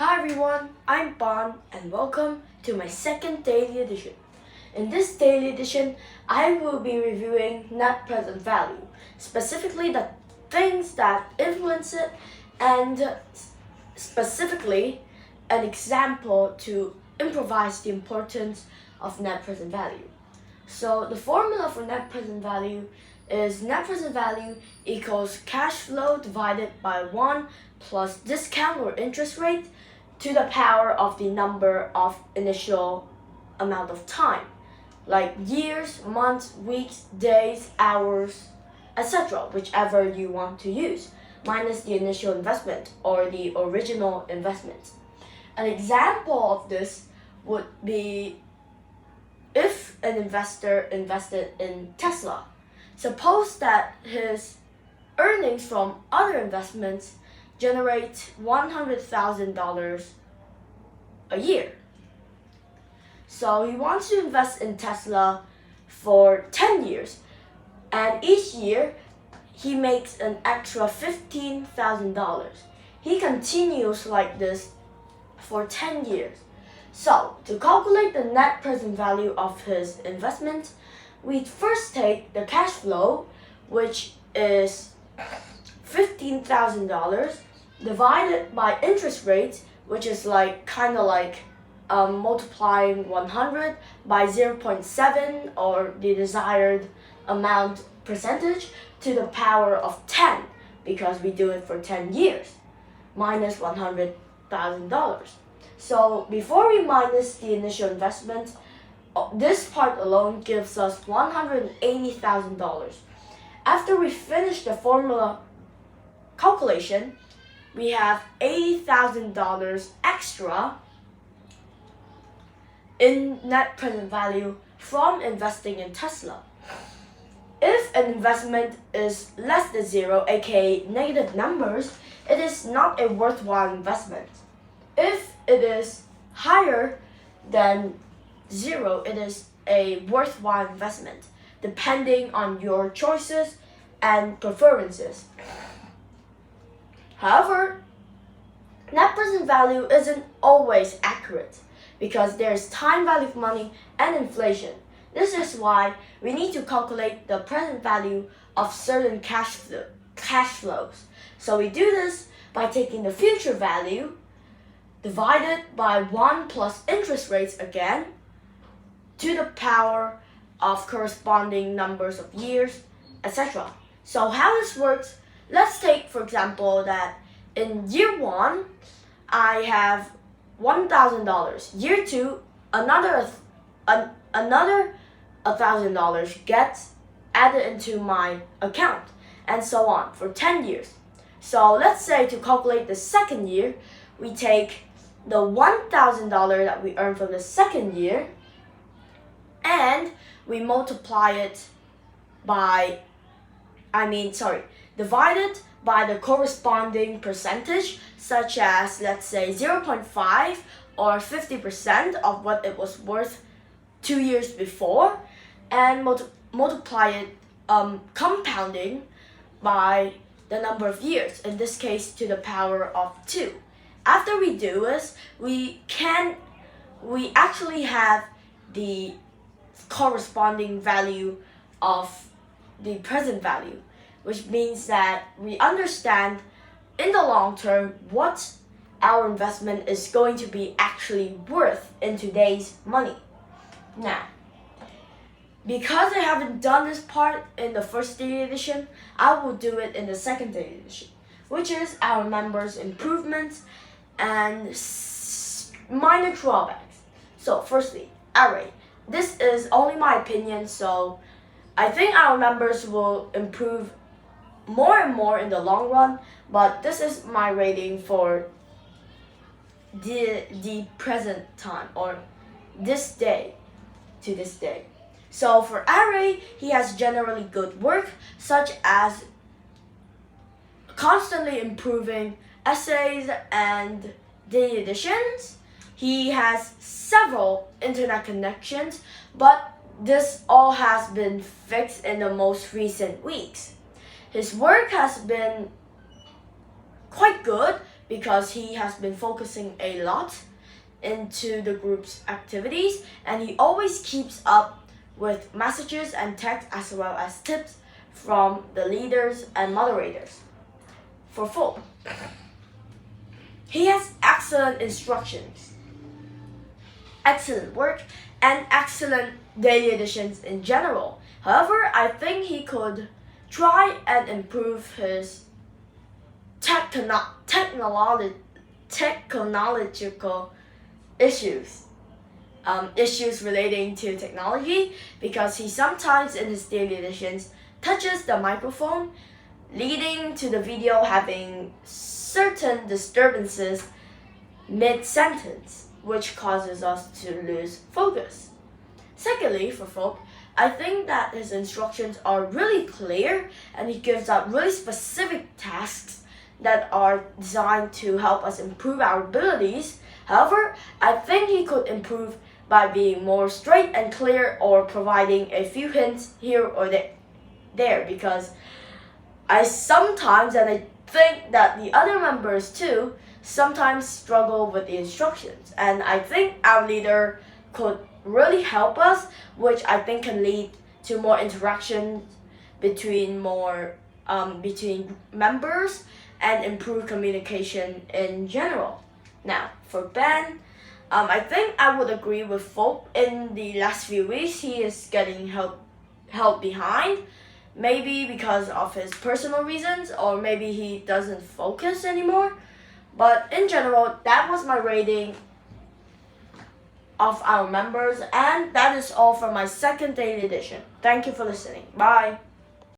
Hi everyone, I'm Bon and welcome to my second daily edition. In this daily edition, I will be reviewing net present value, specifically the things that influence it and specifically an example to improvise the importance of net present value. So the formula for net present value is net present value equals cash flow divided by 1 plus discount or interest rate to the power of the number of initial amount of time, like years, months, weeks, days, hours, etc., whichever you want to use, minus the initial investment or the original investment. An example of this would be if an investor invested in Tesla. Suppose that his earnings from other investments generate $100,000 a year. So he wants to invest in Tesla for 10 years, and each year he makes an extra $15,000. He continues like this for 10 years. So, to calculate the net present value of his investment, we first take the cash flow, which is $15,000, divided by interest rate, which is kind of like multiplying 100 by 0.7 or the desired amount percentage to the power of 10, because we do it for 10 years, minus $100,000. So before we minus the initial investment, this part alone gives us $180,000. After we finish the formula calculation, we have $80,000 extra in net present value from investing in Tesla. If an investment is less than zero, aka negative numbers, it is not a worthwhile investment. If it is higher than zero, it is a worthwhile investment, depending on your choices and preferences. However, net present value isn't always accurate because there's time value of money and inflation. This is why we need to calculate the present value of certain cash flows. So we do this by taking the future value divided by 1 plus interest rates again to the power of corresponding numbers of years, etc. So how this works, let's take for example that in year 1 I have $1,000. Year 2, another $1,000 gets added into my account, and so on for 10 years. So let's say to calculate the second year, we take the $1,000 that we earned from the second year and we multiply it by, divide it by the corresponding percentage, such as let's say 0.5 or 50% of what it was worth 2 years before, and multiply it compounding by the number of years, in this case to the power of 2. After we do this, we actually have the corresponding value of the present value, which means that we understand in the long term what our investment is going to be actually worth in today's money. Now, because I haven't done this part in the first daily edition, I will do it in the second daily edition, which is our members' improvements and minor drawbacks. So firstly, array. This is only my opinion, so I think our members will improve more and more in the long run, but this is my rating for the present time, or this day to this day. So for Array, he has generally good work, such as constantly improving essays and daily editions. He has several internet connections, but this all has been fixed in the most recent weeks. His work has been quite good because he has been focusing a lot into the group's activities, and he always keeps up with messages and texts as well as tips from the leaders and moderators. For Phoebe, he has excellent instructions, excellent work, and excellent daily editions in general. However, I think he could try and improve his technological issues, issues relating to technology, because he sometimes in his daily editions touches the microphone, leading to the video having certain disturbances mid-sentence, which causes us to lose focus. Secondly, for Folk, I think that his instructions are really clear and he gives out really specific tasks that are designed to help us improve our abilities. However, I think he could improve by being more straight and clear or providing a few hints here or there, because I sometimes, and I think that the other members too, sometimes struggle with the instructions, and I think our leader could really help us, which I think can lead to more interaction between between members and improve communication in general. Now, for Ben, I think I would agree with Folk. In the last few weeks, he is getting held behind, maybe because of his personal reasons, or maybe he doesn't focus anymore. But in general, that was my rating of our members, and that is all for my second daily edition. Thank you for listening. Bye.